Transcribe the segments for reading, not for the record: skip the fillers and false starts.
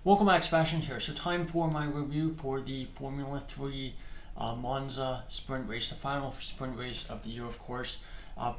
Welcome back, Sebastian here. So time for my review for the Formula 3 Monza sprint race, the final sprint race of the year, of course.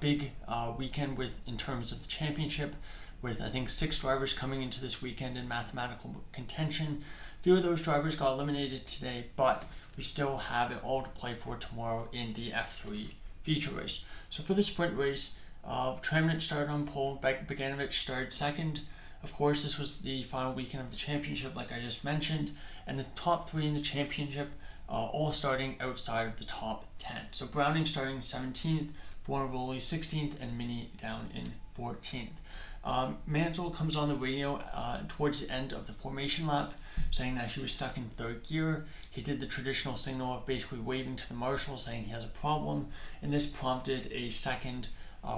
Big weekend in terms of the championship, with I think 6 drivers coming into this weekend in mathematical contention. A few of those drivers got eliminated today, but we still have it all to play for tomorrow in the F3 feature race. So for the sprint race, Tramnich started on pole, Beganovic started second. Of course, this was the final weekend of the championship, like I just mentioned, and the top 3 in the championship all starting outside of the top 10. So Browning starting 17th, Fornaroli 16th, and Mini down in 14th. Mansell comes on the radio towards the end of the formation lap, saying that he was stuck in 3rd gear. He did the traditional signal of basically waving to the marshal, saying he has a problem, and this prompted a second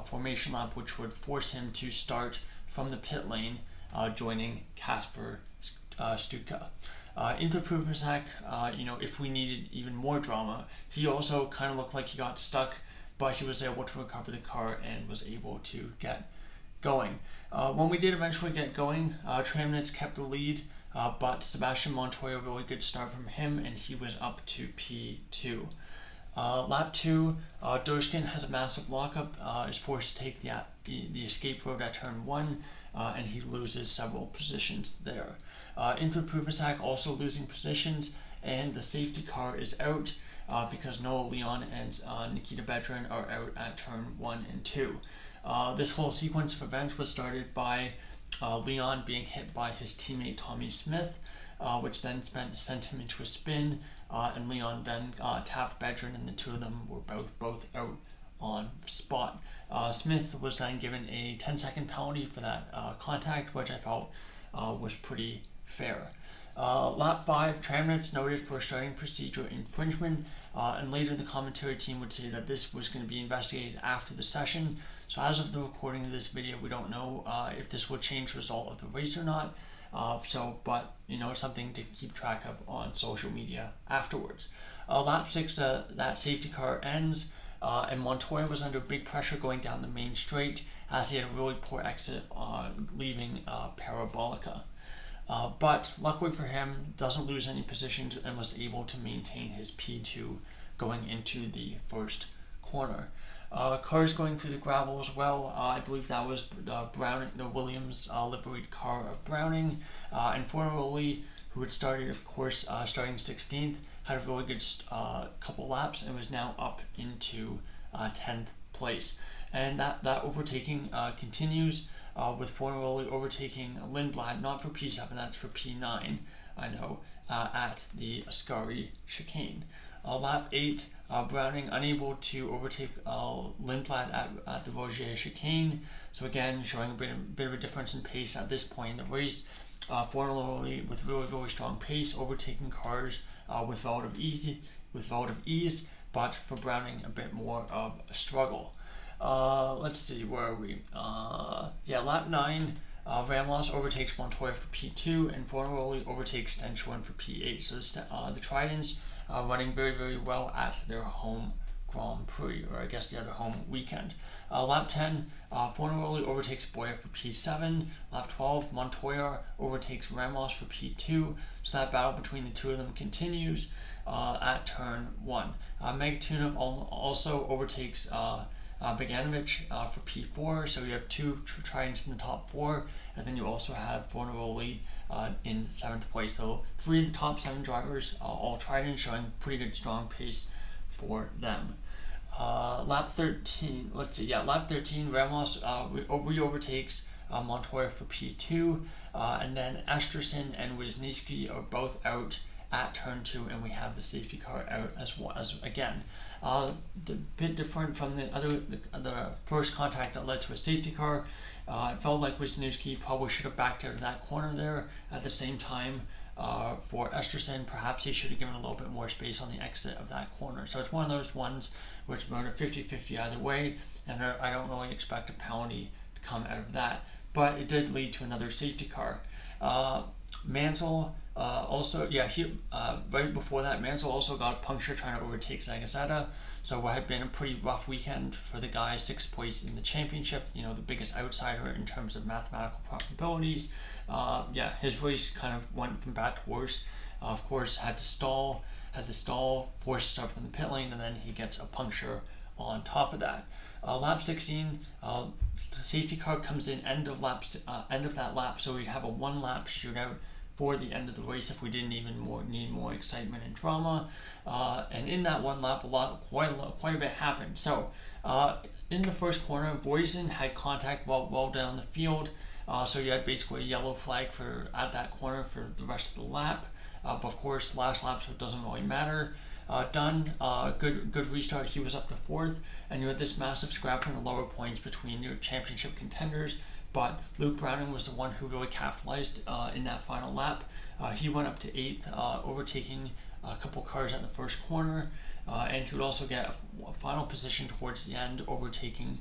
formation lap, which would force him to start from the pit lane, joining Kasper Stuka. Into Pruvacek, if we needed even more drama, he also kind of looked like he got stuck, but he was able to recover the car and was able to get going. When we did eventually get going, Tramnich kept the lead, but Sebastian Montoya, really good start from him, and he was up to P2. Lap 2, Doshkin has a massive lockup, is forced to take the escape road at turn 1, and he loses several positions there. Into Pruvacek also losing positions, and the safety car is out because Noah Leon and Nikita Bedrin are out at turn 1 and 2. This whole sequence of events was started by Leon being hit by his teammate Tommy Smith, which then sent him into a spin, and Leon then tapped Bedrin, and the two of them were both out on spot. Smith was then given a 10-second penalty for that contact, which I felt was pretty fair. Lap 5, Tramnich noted for starting procedure infringement, and later the commentary team would say that this was going to be investigated after the session. So as of the recording of this video, we don't know if this will change the result of the race or not. But something to keep track of on social media afterwards. Lap 6, that safety car ends, and Montoya was under big pressure going down the main straight, as he had a really poor exit leaving Parabolica. But luckily for him, doesn't lose any positions and was able to maintain his P2 going into the first corner. Cars going through the gravel as well. I believe that was the Williams liveried car of Browning, and Fornaroli, who had started, of course, starting 16th, had a really good couple laps and was now up into 10th place. And that overtaking continues, with Fornaroli overtaking Lindblad, not for P7, that's for P9, I know, at the Ascari chicane. Lap 8, Browning unable to overtake Lindblad at the Rogier chicane, so again showing a bit of a difference in pace at this point in the race. Fornaroli with really strong pace, overtaking cars with relative ease, but for Browning a bit more of a struggle. Let's see, where are we? Lap 9, Ramos overtakes Montoya for P2, and Fornaroli overtakes Stenchorn for P8. So the Tridents running very well at their home Grand Prix, or I guess the other home weekend. Lap 10, Fornaroli overtakes Boya for P7. Lap 12, Montoya overtakes Ramos for P2. So that battle between the two of them continues at turn 1. Megatunov also overtakes Beganovic for P4, so you have 2 Tridents in the top 4, and then you also have Fornaroli in 7th place. So 3 of the top 7 drivers, all Tridents, showing pretty good strong pace for them. Lap 13, Lap 13, Ramos overtakes Montoya for P2, and then Esterson and Wisniewski are both out at turn 2, and we have the safety car out as again. A bit different from the first contact that led to a safety car. It felt like Wisniewski probably should have backed out of that corner there. At the same time, for Esterson, perhaps he should have given a little bit more space on the exit of that corner. So it's one of those ones where it's about a 50-50 either way, and I don't really expect a penalty to come out of that. But it did lead to another safety car. Mansell right before that, Mansell also got a puncture trying to overtake Zagazzetta. So what had been a pretty rough weekend for the guy, 6th place in the championship, the biggest outsider in terms of mathematical probabilities. His race kind of went from bad to worse. Of course, had to stall, forced to start from the pit lane, and then he gets a puncture on top of that. Lap 16, safety car comes in end of that lap, so we'd have a 1-lap shootout for the end of the race if we didn't even need more excitement and drama. And in that 1 lap, quite a bit happened. So in the first corner, Voisin had contact well down the field, so you had basically a yellow flag at that corner for the rest of the lap. But of course, last lap, so it doesn't really matter. Dunn, good restart. He was up to 4th, and you had this massive scrap in the lower points between your championship contenders. But Luke Browning was the one who really capitalized in that final lap. He went up to 8th, overtaking a couple cars at the first corner, and he would also get a final position towards the end, overtaking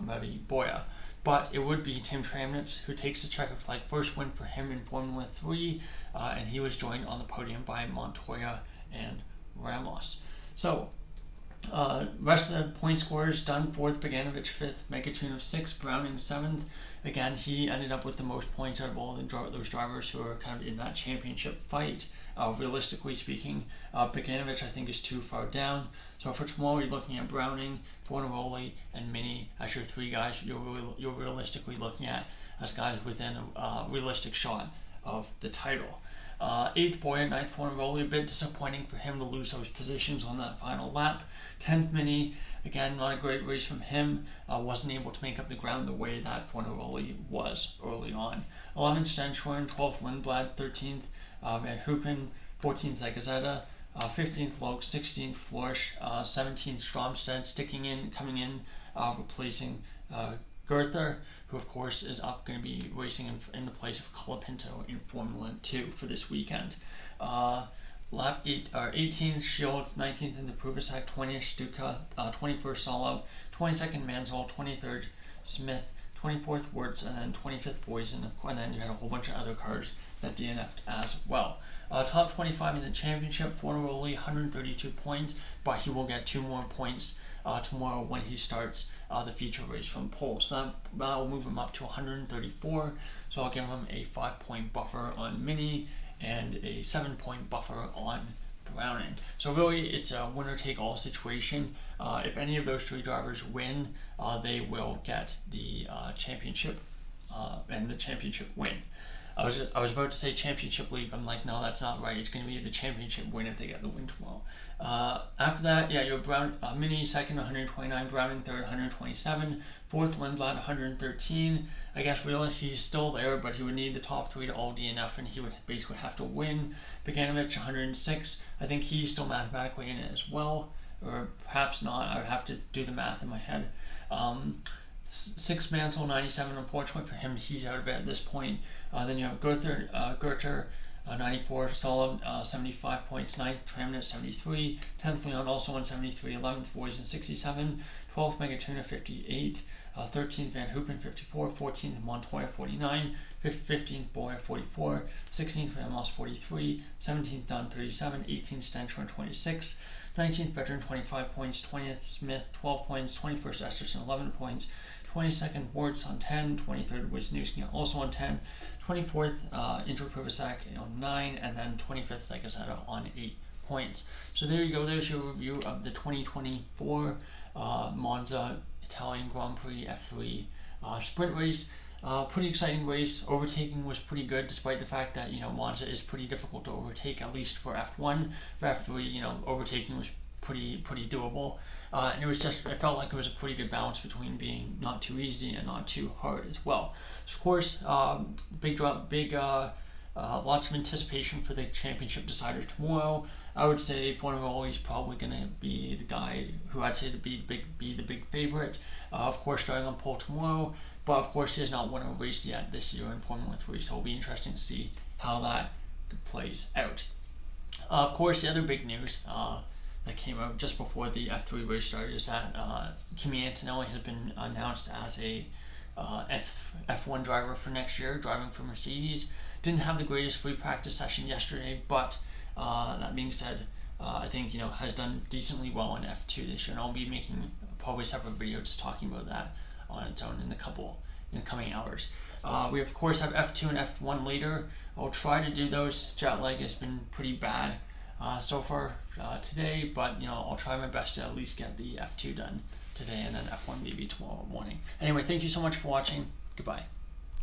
Mary Boya. But it would be Tim Tramnitz who takes the checkered flag, first win for him in Formula 3, and he was joined on the podium by Montoya and Ramos. So, rest of the point scorers: Dunn 4th, Beganovic 5th, Megatunov 6th, Browning 7th. Again, he ended up with the most points out of all those drivers who are kind of in that championship fight. Realistically speaking, Beganovic I think is too far down. So for tomorrow, you're looking at Browning, Fornaroli, and Mini as your 3 guys you're realistically looking at as guys within a realistic shot of the title. 8th Boya, 9th Fornaroli, a bit disappointing for him to lose those positions on that final lap. 10th Mini, again, not a great race from him. Wasn't able to make up the ground the way that Fornaroli was early on. 11th Stenshorn, 12th Lindblad, 13th Van Hoopen, 14th Zagazzetta, 15th Loke, 16th Florsch, 17th Stromstead, coming in, replacing Gerther, who of course is going to be racing in the place of Colapinto in Formula 2 for this weekend. Lap 18th Shields, 19th in the Pruvasak, 20th Stuka, 21st Solov, 22nd Mansell, 23rd Smith, 24th Wirtz, and then 25th Voisin, and then you had a whole bunch of other cars that DNF'd as well. Top 25 in the championship, Fornaroli 132 points, but he will get 2 more points tomorrow when he starts the feature race from pole. So that will move him up to 134. So I'll give him a 5-point buffer on Mini and a 7-point buffer on Browning. So really, it's a winner-take-all situation. If any of those 3 drivers win, they will get the championship and the championship win. I was about to say championship lead, but I'm like, no, that's not right. It's going to be the championship win if they get the win tomorrow. After that, you have Mini 2nd, 129, Browning 3rd, 127, 4th Lindblad, 113. I guess really he's still there, but he would need the top 3 to all DNF, and he would basically have to win. Beganovic 106. I think he's still mathematically in it as well, or perhaps not. I would have to do the math in my head. 6th Mansell, 97. Unfortunately for him, he's out of it at this point. Then you have Gerther, 94, solid, 75 points. 9th Tramnitz, 73. 10th Leon, also on 73. 11th Voisin, 67. 12th Megatuna, 58. 13th Van Hoopen, 54. 14th Montoya, 49. 15th Boya, 44. 16th Ramos, 43. 17th Dunn, 37. 18th Stenshorn, 26. 19th Veteran, 25 points. 20th Smith, 12 points. 21st Esterson, 11 points. 22nd Wirtz on 10. 23rd Wisniewski, also on 10. 24th Intro Privasak on 9, and then 25th Zagazzetta on 8 points. So there you go. There's your review of the 2024 Monza Italian Grand Prix F3 sprint race. Pretty exciting race. Overtaking was pretty good, despite the fact that Monza is pretty difficult to overtake, at least for F1. For F3, overtaking was pretty doable, and it felt like it was a pretty good balance between being not too easy and not too hard as well. So of course, lots of anticipation for the championship decider tomorrow. I would say Fornaroli is probably going to be the guy who I'd say to be the big favorite. Of course, starting on pole tomorrow, but of course he has not won a race yet this year in Formula 3, so it'll be interesting to see how that plays out. Of course, the other big news that came out just before the F3 race started is that Kimi Antonelli has been announced as a F1 driver for next year, driving for Mercedes. Didn't have the greatest free practice session yesterday, but that being said, I think has done decently well in F2 this year, and I'll be making probably a separate video just talking about that on its own in the coming hours. We of course have F2 and F1 later. I'll try to do those. Jet lag has been pretty bad so far today, but I'll try my best to at least get the F2 done today, and then F1 maybe tomorrow morning. Anyway, thank you so much for watching. Goodbye.